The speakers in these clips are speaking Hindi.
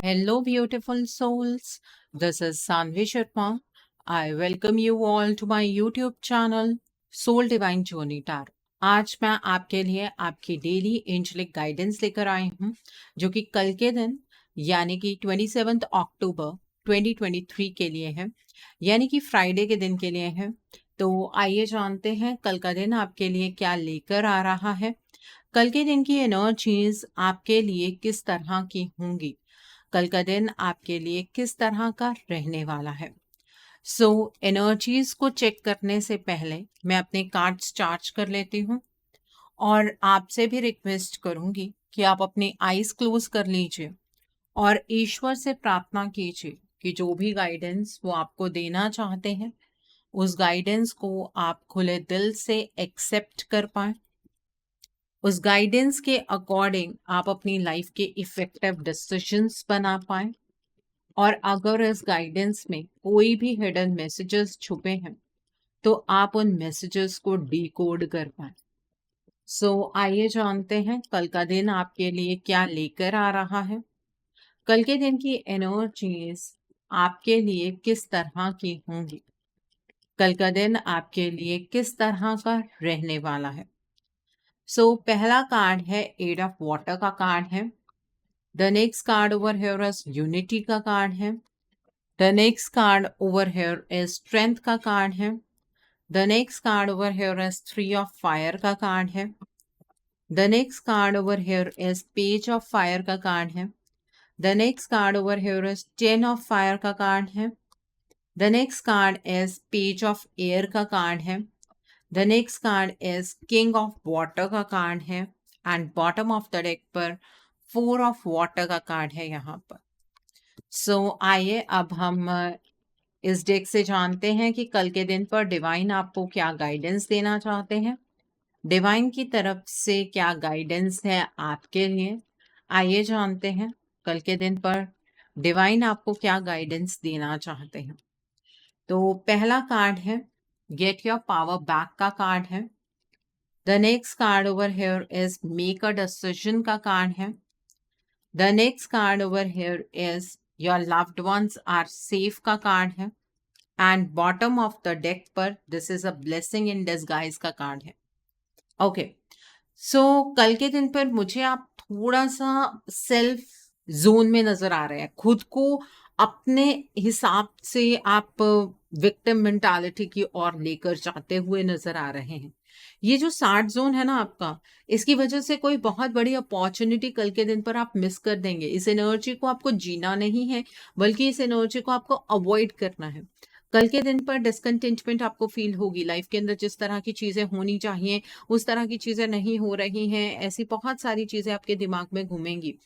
Hello, beautiful souls. This is Sanvi Sharma. I welcome you all to my YouTube channel, Soul Divine Journey Tarot. आज मैं आपके लिए आपकी डेली एंजलिक गाइडेंस लेकर आई हूँ, जो कि कल के दिन यानी कि 27 अक्टूबर 2023 के लिए है, यानी कि फ्राइडे के दिन के लिए है। तो आइए जानते हैं कल का दिन आपके लिए क्या लेकर आ रहा है। कल के दिन की एनर्जीज आपके लिए किस तरह की होंगी, कल का दिन आपके लिए किस तरह का रहने वाला है। एनर्जीज को चेक करने से पहले मैं अपने कार्ड्स चार्ज कर लेती हूँ और आपसे भी रिक्वेस्ट करूंगी कि आप अपनी आईज क्लोज कर लीजिए और ईश्वर से प्रार्थना कीजिए कि जो भी गाइडेंस वो आपको देना चाहते हैं, उस गाइडेंस को आप खुले दिल से एक्सेप्ट कर पाए। उस गाइडेंस के अकॉर्डिंग आप अपनी लाइफ के इफेक्टिव डिसीजंस बना पाए। और अगर इस गाइडेंस में कोई भी हिडन मैसेजेस छुपे हैं तो आप उन मैसेजेस को डिकोड कर पाए। आइए जानते हैं कल का दिन आपके लिए क्या लेकर आ रहा है। कल के दिन की एनर्जीज आपके लिए किस तरह की होंगी, कल का दिन आपके लिए किस तरह का रहने वाला है। पहला कार्ड है एट ऑफ वाटर का कार्ड है। The next card over here is unity का कार्ड है। The next card over here is strength का कार्ड है। The next card over here is 3 of fire का कार्ड है। The next card over here is page of fire का कार्ड है। The next card over here is 10 of fire का कार्ड है। The next card is page of air का कार्ड है। The next card is king of water का कार्ड है and bottom of the deck पर 4 of water का कार्ड है यहाँ पर। आइए अब हम इस डेक से जानते हैं कि कल के दिन पर डिवाइन आपको क्या गाइडेंस देना चाहते हैं। डिवाइन की तरफ से क्या गाइडेंस है आपके लिए, आइए जानते हैं कल के दिन पर डिवाइन आपको क्या गाइडेंस देना चाहते हैं। तो पहला कार्ड है गेट योर पावर बैक का कार्ड है। The next card over here is make a decision का कार्ड है। The next card over here is your loved ones are safe का कार्ड है and bottom of the deck पर this is a blessing in disguise का कार्ड है। ओके, कल के दिन पर मुझे आप थोड़ा सा सेल्फ जोन में नजर आ रहे हैं, खुद को अपने हिसाब से आप विक्टिम मेंटालिटी की ओर लेकर जाते हुए नजर आ रहे हैं। ये जो 60 जोन है ना आपका, इसकी वजह से कोई बहुत बड़ी अपॉर्चुनिटी कल के दिन पर आप मिस कर देंगे। इस एनर्जी को आपको जीना नहीं है, बल्कि इस एनर्जी को आपको अवॉइड करना है। कल के दिन पर डिसकंटेंटमेंट आपको फील होगी, लाइफ के अंदर जिस तरह की चीजें होनी चाहिए उस तरह की चीजें नहीं हो रही हैं, ऐसी बहुत सारी चीजें आपके दिमाग में घूमेंगी।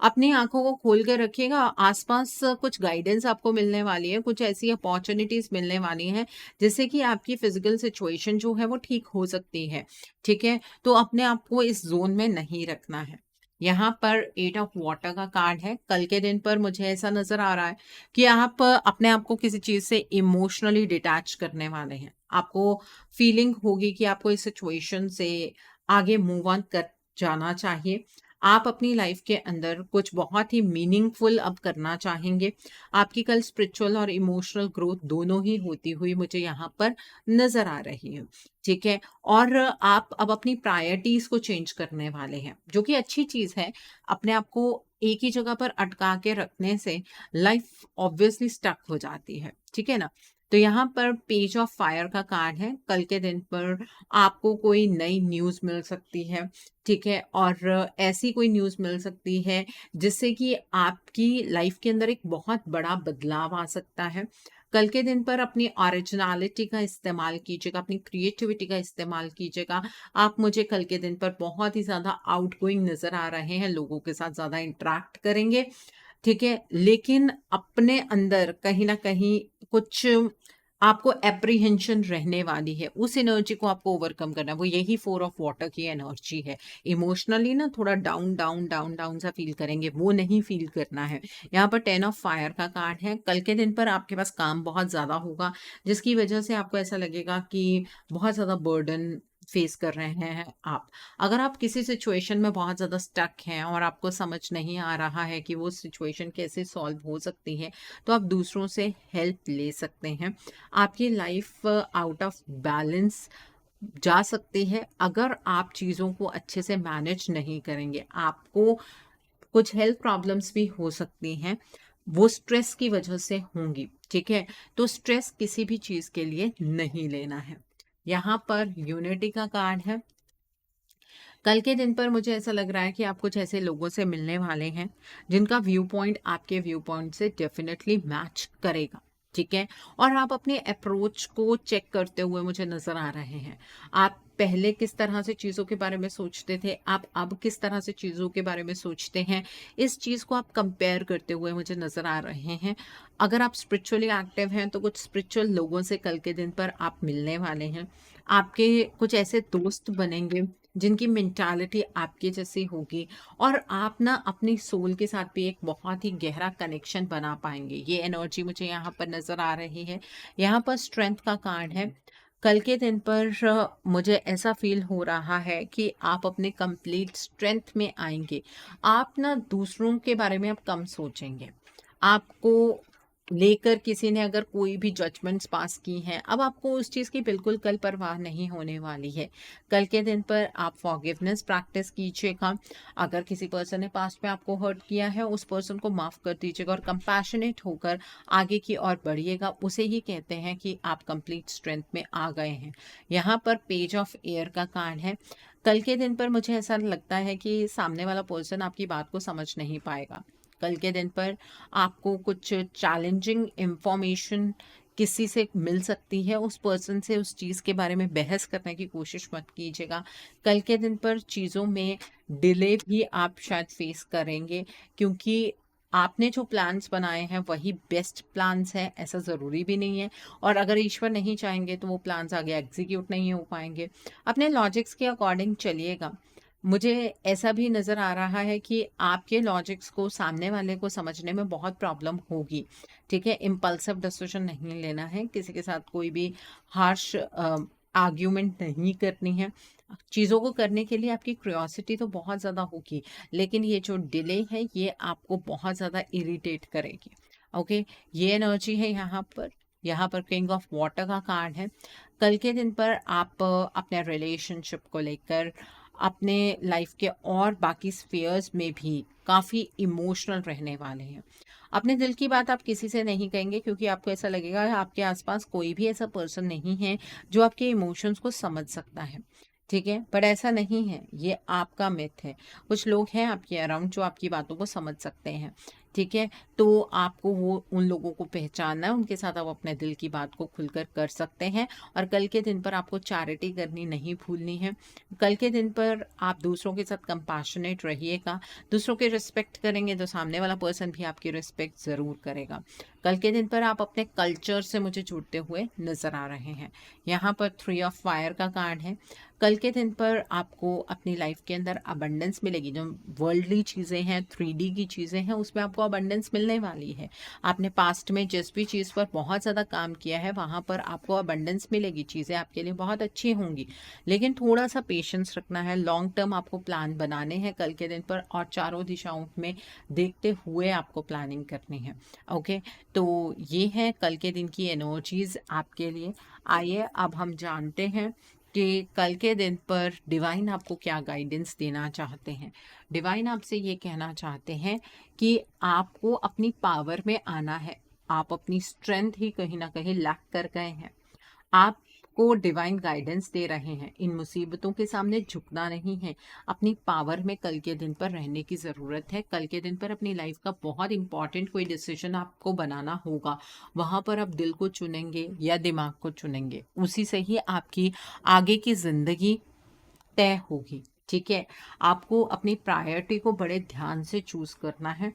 अपनी आंखों को खोल कर रखिएगा, आसपास कुछ गाइडेंस आपको मिलने वाली है, कुछ ऐसी अपॉर्चुनिटीज मिलने वाली हैं जिससे कि आपकी फिजिकल सिचुएशन जो है वो ठीक हो सकती है। ठीक है, तो अपने आप को इस जोन में नहीं रखना है। यहाँ पर 8 ऑफ वाटर का कार्ड है। कल के दिन पर मुझे ऐसा नजर आ रहा है कि आप अपने आप को किसी चीज से इमोशनली डिटैच करने वाले हैं। आपको फीलिंग होगी कि आपको इस सिचुएशन से आगे मूव ऑन कर जाना चाहिए। आप अपनी लाइफ के अंदर कुछ बहुत ही मीनिंगफुल अब करना चाहेंगे। आपकी कल स्पिरिचुअल और इमोशनल ग्रोथ दोनों ही होती हुई मुझे यहाँ पर नजर आ रही है। ठीक है, और आप अब अपनी प्रायोरिटीज को चेंज करने वाले हैं, जो कि अच्छी चीज है। अपने आप को एक ही जगह पर अटका के रखने से लाइफ ऑब्वियसली स्टक हो जाती है। ठीक है ना, तो यहाँ पर पेज ऑफ फायर का कार्ड है। कल के दिन पर आपको कोई नई न्यूज मिल सकती है। ठीक है, और ऐसी कोई न्यूज मिल सकती है जिससे कि आपकी लाइफ के अंदर एक बहुत बड़ा बदलाव आ सकता है। कल के दिन पर अपनी ओरिजिनलिटी का इस्तेमाल कीजिएगा, अपनी क्रिएटिविटी का इस्तेमाल कीजिएगा। आप मुझे कल के दिन पर बहुत ही ज़्यादा आउटगोइंग नज़र आ रहे हैं, लोगों के साथ ज़्यादा इंटरेक्ट करेंगे। ठीक है, लेकिन अपने अंदर कहीं ना कहीं कुछ आपको एप्रीहेंशन रहने वाली है, उस एनर्जी को आपको ओवरकम करना है। वो यही 4 ऑफ वाटर की एनर्जी है। इमोशनली ना थोड़ा डाउन डाउन डाउन डाउन सा फील करेंगे, वो नहीं फील करना है। यहाँ पर 10 ऑफ फायर का कार्ड है। कल के दिन पर आपके पास काम बहुत ज़्यादा होगा, जिसकी वजह से आपको ऐसा लगेगा कि बहुत ज़्यादा बर्डन फेस कर रहे हैं आप। अगर आप किसी सिचुएशन में बहुत ज़्यादा स्टक हैं और आपको समझ नहीं आ रहा है कि वो सिचुएशन कैसे सॉल्व हो सकती है, तो आप दूसरों से हेल्प ले सकते हैं। आपकी लाइफ आउट ऑफ बैलेंस जा सकती है अगर आप चीज़ों को अच्छे से मैनेज नहीं करेंगे। आपको कुछ हेल्थ प्रॉब्लम्स भी हो सकती हैं, वो स्ट्रेस की वजह से होंगी, ठीक है? तो स्ट्रेस किसी भी चीज़ के लिए नहीं लेना है। यहाँ पर यूनिटी का कार्ड है। कल के दिन पर मुझे ऐसा लग रहा है कि आप कुछ ऐसे लोगों से मिलने वाले हैं जिनका व्यू पॉइंट आपके व्यू पॉइंट से डेफिनेटली मैच करेगा, ठीक है? और आप अपने अप्रोच को चेक करते हुए मुझे नज़र आ रहे हैं। आप पहले किस तरह से चीज़ों के बारे में सोचते थे, आप अब किस तरह से चीज़ों के बारे में सोचते हैं, इस चीज़ को आप कंपेयर करते हुए मुझे नज़र आ रहे हैं। अगर आप स्पिरिचुअली एक्टिव हैं तो कुछ स्पिरिचुअल लोगों से कल के दिन पर आप मिलने वाले हैं। आपके कुछ ऐसे दोस्त बनेंगे जिनकी मेंटालिटी आपके जैसी होगी और आप ना अपनी सोल के साथ भी एक बहुत ही गहरा कनेक्शन बना पाएंगे। ये एनर्जी मुझे यहाँ पर नज़र आ रही है। यहाँ पर स्ट्रेंथ का कार्ड है। कल के दिन पर मुझे ऐसा फील हो रहा है कि आप अपने कंप्लीट स्ट्रेंथ में आएंगे। आप ना दूसरों के बारे में आप कम सोचेंगे। आपको लेकर किसी ने अगर कोई भी जजमेंट्स पास की हैं, अब आपको उस चीज़ की बिल्कुल कल परवाह नहीं होने वाली है। कल के दिन पर आप फॉरगिवनेस प्रैक्टिस कीजिएगा। अगर किसी पर्सन ने पास्ट में आपको हर्ट किया है, उस पर्सन को माफ़ कर दीजिएगा और कंपैशनेट होकर आगे की ओर बढ़िएगा। उसे ही कहते हैं कि आप कंप्लीट स्ट्रेंथ में आ गए हैं। यहाँ पर पेज ऑफ एयर का कार्ड है। कल के दिन पर मुझे ऐसा लगता है कि सामने वाला पर्सन आपकी बात को समझ नहीं पाएगा। कल के दिन पर आपको कुछ चैलेंजिंग इंफॉर्मेशन किसी से मिल सकती है। उस पर्सन से उस चीज़ के बारे में बहस करने की कोशिश मत कीजिएगा। कल के दिन पर चीज़ों में डिले भी आप शायद फेस करेंगे, क्योंकि आपने जो प्लान्स बनाए हैं वही बेस्ट प्लान्स हैं, ऐसा ज़रूरी भी नहीं है। और अगर ईश्वर नहीं चाहेंगे तो वो प्लान्स आगे एग्जीक्यूट नहीं हो पाएंगे। अपने लॉजिक्स के अकॉर्डिंग चलिएगा। मुझे ऐसा भी नज़र आ रहा है कि आपके लॉजिक्स को सामने वाले को समझने में बहुत प्रॉब्लम होगी, ठीक है? इम्पल्सिव डिसीजन नहीं लेना है, किसी के साथ कोई भी हार्श आर्ग्यूमेंट नहीं करनी है। चीज़ों को करने के लिए आपकी क्यूरियोसिटी तो बहुत ज़्यादा होगी, लेकिन ये जो डिले है ये आपको बहुत ज़्यादा इरिटेट करेगी, ओके? ये एनर्जी है यहाँ पर। यहाँ पर किंग ऑफ वाटर का कार्ड है। कल के दिन पर आप अपने रिलेशनशिप को लेकर अपने लाइफ के और बाकी स्फीयर्स में भी काफ़ी इमोशनल रहने वाले हैं। अपने दिल की बात आप किसी से नहीं कहेंगे, क्योंकि आपको ऐसा लगेगा आपके आसपास कोई भी ऐसा पर्सन नहीं है जो आपके इमोशंस को समझ सकता है, ठीक है? पर ऐसा नहीं है, ये आपका मिथ है। कुछ लोग हैं आपके अराउंड जो आपकी बातों को समझ सकते हैं, ठीक है? तो आपको वो उन लोगों को पहचानना है, उनके साथ आप अपने दिल की बात को खुलकर कर सकते हैं। और कल के दिन पर आपको चैरिटी करनी नहीं भूलनी है। कल के दिन पर आप दूसरों के साथ कंपैशनेट रहिएगा। दूसरों की रिस्पेक्ट करेंगे तो सामने वाला पर्सन भी आपकी रिस्पेक्ट ज़रूर करेगा। कल के दिन पर आप अपने कल्चर से मुझे जुड़ते हुए नज़र आ रहे हैं। यहाँ पर 3 ऑफ फायर का कार्ड है। कल के दिन पर आपको अपनी लाइफ के अंदर अबंडेंस मिलेगी। जो वर्ल्डली चीज़ें हैं, 3D की चीज़ें हैं, उसमें आपको अबंडेंस मिलने वाली है। आपने पास्ट में जिस भी चीज़ पर बहुत ज़्यादा काम किया है, वहाँ पर आपको अबंडेंस मिलेगी। चीज़ें आपके लिए बहुत अच्छी होंगी, लेकिन थोड़ा सा पेशेंस रखना है। लॉन्ग टर्म आपको प्लान बनाने हैं कल के दिन पर, और चारों दिशाओं में देखते हुए आपको प्लानिंग करनी है, ओके? तो ये है कल के दिन की एनर्जीज आपके लिए। आइए अब हम जानते हैं कि कल के दिन पर डिवाइन आपको क्या गाइडेंस देना चाहते हैं। डिवाइन आपसे ये कहना चाहते हैं कि आपको अपनी पावर में आना है। आप अपनी स्ट्रेंथ ही कहीं ना कहीं लैक कर गए हैं। आपको डिवाइन गाइडेंस दे रहे हैं, इन मुसीबतों के सामने झुकना नहीं है। अपनी पावर में कल के दिन पर रहने की ज़रूरत है। कल के दिन पर अपनी लाइफ का बहुत इंपॉर्टेंट कोई डिसीजन आपको बनाना होगा। वहाँ पर आप दिल को चुनेंगे या दिमाग को चुनेंगे, उसी से ही आपकी आगे की ज़िंदगी तय होगी, ठीक है? आपको अपनी प्रायोरिटी को बड़े ध्यान से चूज़ करना है।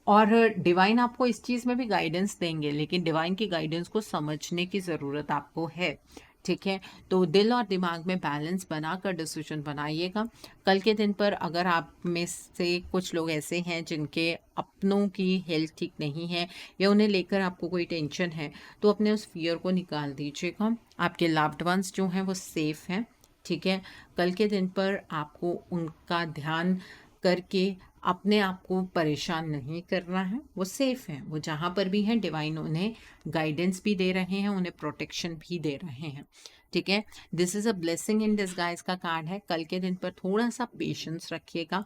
और डिवाइन आपको इस चीज़ में भी गाइडेंस देंगे, लेकिन डिवाइन की गाइडेंस को समझने की ज़रूरत आपको है, ठीक है? तो दिल और दिमाग में बैलेंस बनाकर डिसीजन बनाइएगा। कल के दिन पर अगर आप में से कुछ लोग ऐसे हैं जिनके अपनों की हेल्थ ठीक नहीं है या उन्हें लेकर आपको कोई टेंशन है, तो अपने उस फियर को निकाल दीजिएगा। आपके लव्ड वंस जो हैं वो सेफ हैं, ठीक है। कल के दिन पर आपको उनका ध्यान करके अपने आप को परेशान नहीं करना है। वो सेफ हैं, वो जहाँ पर भी हैं डिवाइन उन्हें गाइडेंस भी दे रहे हैं, उन्हें प्रोटेक्शन भी दे रहे हैं। ठीक है। This is a blessing in disguise का कार्ड है। कल के दिन पर थोड़ा सा पेशेंस रखिएगा,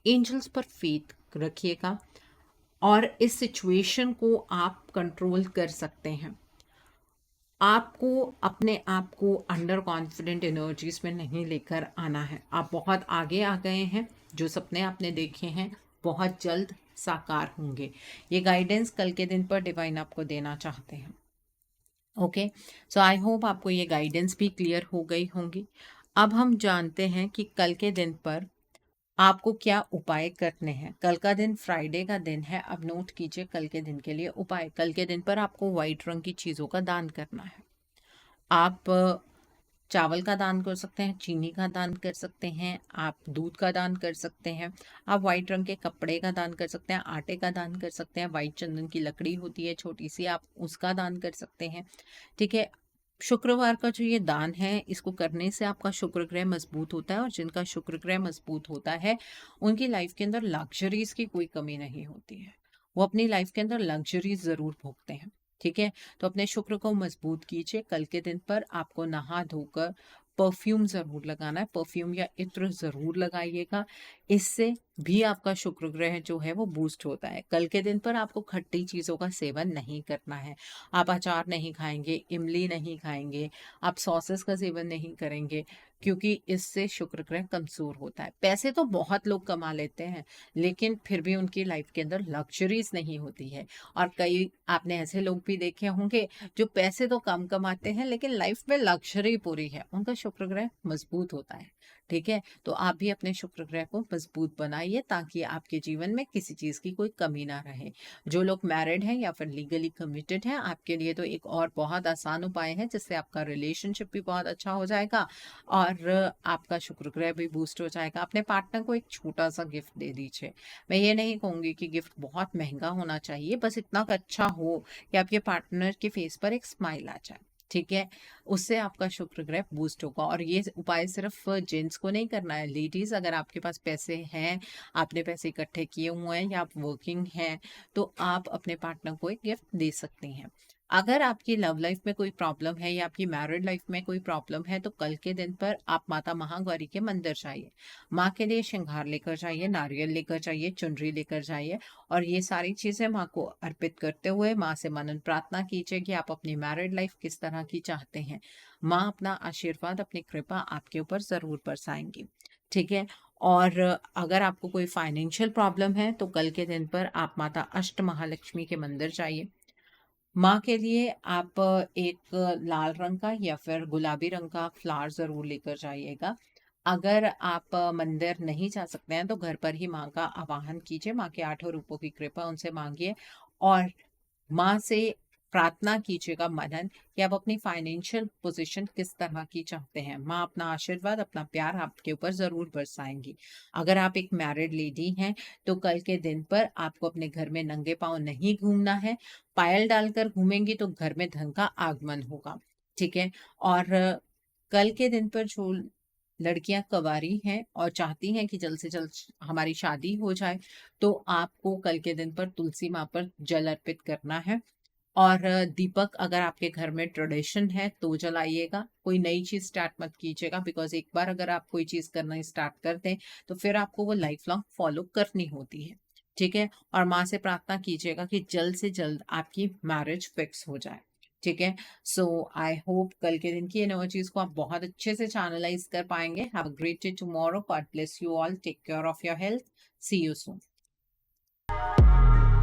एंजल्स पर फेथ रखिएगा और इस सिचुएशन को आप कंट्रोल कर सकते हैं। आपको अपने आप को अंडर कॉन्फिडेंट एनर्जीज में नहीं लेकर आना है। आप बहुत आगे आ गए हैं। जो सपने आपने देखे हैं बहुत जल्द साकार होंगे। ये गाइडेंस कल के दिन पर डिवाइन आपको देना चाहते हैं। ओके, सो आई होप आपको ये गाइडेंस भी क्लियर हो गई होंगी। अब हम जानते हैं कि कल के दिन पर आपको क्या उपाय करने हैं। कल का दिन फ्राइडे का दिन है। अब नोट कीजिए कल के दिन के लिए उपाय। कल के दिन पर आपको व्हाइट रंग की चीज़ों का दान करना है। आप चावल का दान कर सकते हैं, चीनी का दान कर सकते हैं, आप दूध का दान कर सकते हैं, आप वाइट रंग के कपड़े का दान कर सकते हैं, आटे का दान कर सकते हैं, वाइट चंदन की लकड़ी होती है छोटी सी, आप उसका दान कर सकते हैं। ठीक है। शुक्रवार का जो ये दान है, इसको करने से आपका शुक्र ग्रह मजबूत होता है और जिनका शुक्र ग्रह मजबूत होता है उनकी लाइफ के अंदर लग्जरीज की कोई कमी नहीं होती है। वो अपनी लाइफ के अंदर लग्जरीज जरूर भोगते हैं। ठीक है। तो अपने शुक्र को मजबूत कीजिए। कल के दिन पर आपको नहा धोकर परफ्यूम ज़रूर लगाना है। परफ्यूम या इत्र ज़रूर लगाइएगा। इससे भी आपका शुक्र ग्रह जो है वो बूस्ट होता है। कल के दिन पर आपको खट्टी चीज़ों का सेवन नहीं करना है। आप अचार नहीं खाएंगे, इमली नहीं खाएंगे, आप सॉसेस का सेवन नहीं करेंगे, क्योंकि इससे शुक्र ग्रह कमज़ोर होता है। पैसे तो बहुत लोग कमा लेते हैं, लेकिन फिर भी उनकी लाइफ के अंदर लग्जरीज नहीं होती है। और कई आपने ऐसे लोग भी देखे होंगे जो पैसे तो कम कमाते हैं लेकिन लाइफ में लग्जरी पूरी है, उनका शुक्र ग्रह मजबूत होता है। ठीक है। तो आप भी अपने शुक्र ग्रह को मजबूत बनाइए ताकि आपके जीवन में किसी चीज़ की कोई कमी ना रहे। जो लोग मैरिड हैं या फिर लीगली कमिटेड हैं, आपके लिए तो एक और बहुत आसान उपाय है जिससे आपका रिलेशनशिप भी बहुत अच्छा हो जाएगा और आपका शुक्र ग्रह भी बूस्ट हो जाएगा। अपने पार्टनर को एक छोटा सा गिफ्ट दे दीजिए। मैं ये नहीं कहूँगी कि गिफ्ट बहुत महंगा होना चाहिए, बस इतना अच्छा हो कि आपके पार्टनर के फेस पर एक स्माइल आ जाए। ठीक है। उससे आपका शुक्र ग्रह बूस्ट होगा। और ये उपाय सिर्फ जेंट्स को नहीं करना है। लेडीज, अगर आपके पास पैसे हैं, आपने पैसे इकट्ठे किए हुए हैं या आप वर्किंग हैं, तो आप अपने पार्टनर को एक गिफ्ट दे सकती हैं। अगर आपकी लव लाइफ में कोई प्रॉब्लम है या आपकी मैरिड लाइफ में कोई प्रॉब्लम है, तो कल के दिन पर आप माता महागौरी के मंदिर जाइए। माँ के लिए श्रृंगार लेकर जाइए, नारियल लेकर जाइए, चुनरी लेकर जाइए और ये सारी चीज़ें माँ को अर्पित करते हुए माँ से मनन प्रार्थना कीजिए कि आप अपनी मैरिड लाइफ किस तरह की चाहते हैं। माँ अपना आशीर्वाद, अपनी कृपा आपके ऊपर ज़रूर बरसाएंगी। ठीक है। और अगर आपको कोई फाइनेंशियल प्रॉब्लम है तो कल के दिन पर आप माता अष्ट महालक्ष्मी के मंदिर जाइए। माँ के लिए आप एक लाल रंग का या फिर गुलाबी रंग का फ्लावर ज़रूर लेकर जाइएगा। अगर आप मंदिर नहीं जा सकते हैं तो घर पर ही माँ का आवाहन कीजिए, माँ के 8 रूपों की कृपा उनसे मांगिए और माँ से प्रार्थना कीजिएगा मनन कि आप अपनी फाइनेंशियल पोजीशन किस तरह की चाहते हैं। माँ अपना आशीर्वाद, अपना प्यार आपके ऊपर ज़रूर बरसाएंगी। अगर आप एक मैरिड लेडी हैं तो कल के दिन पर आपको अपने घर में नंगे पाँव नहीं घूमना है। पायल डालकर घूमेंगी तो घर में धन का आगमन होगा। ठीक है। और कल के दिन पर जो लड़कियां कवारी हैं और चाहती हैं कि जल्द से जल्द हमारी शादी हो जाए, तो आपको कल के दिन पर तुलसी माँ पर जल अर्पित करना है। और दीपक अगर आपके घर में ट्रेडिशन है तो जलाइएगा। कोई नई चीज स्टार्ट मत कीजिएगा, बिकॉज एक बार अगर आप कोई चीज करना स्टार्ट कर दें तो फिर आपको वो लाइफ लॉन्ग फॉलो करनी होती है। ठीक है। और माँ से प्रार्थना कीजिएगा कि जल्द से जल्द आपकी मैरिज फिक्स हो जाए। ठीक है। सो आई होप कल के दिन की एनर्जीज को आप बहुत अच्छे से चैनलाइज कर पाएंगे। Have a great day tomorrow. God bless you all. Take care of your health. See you soon.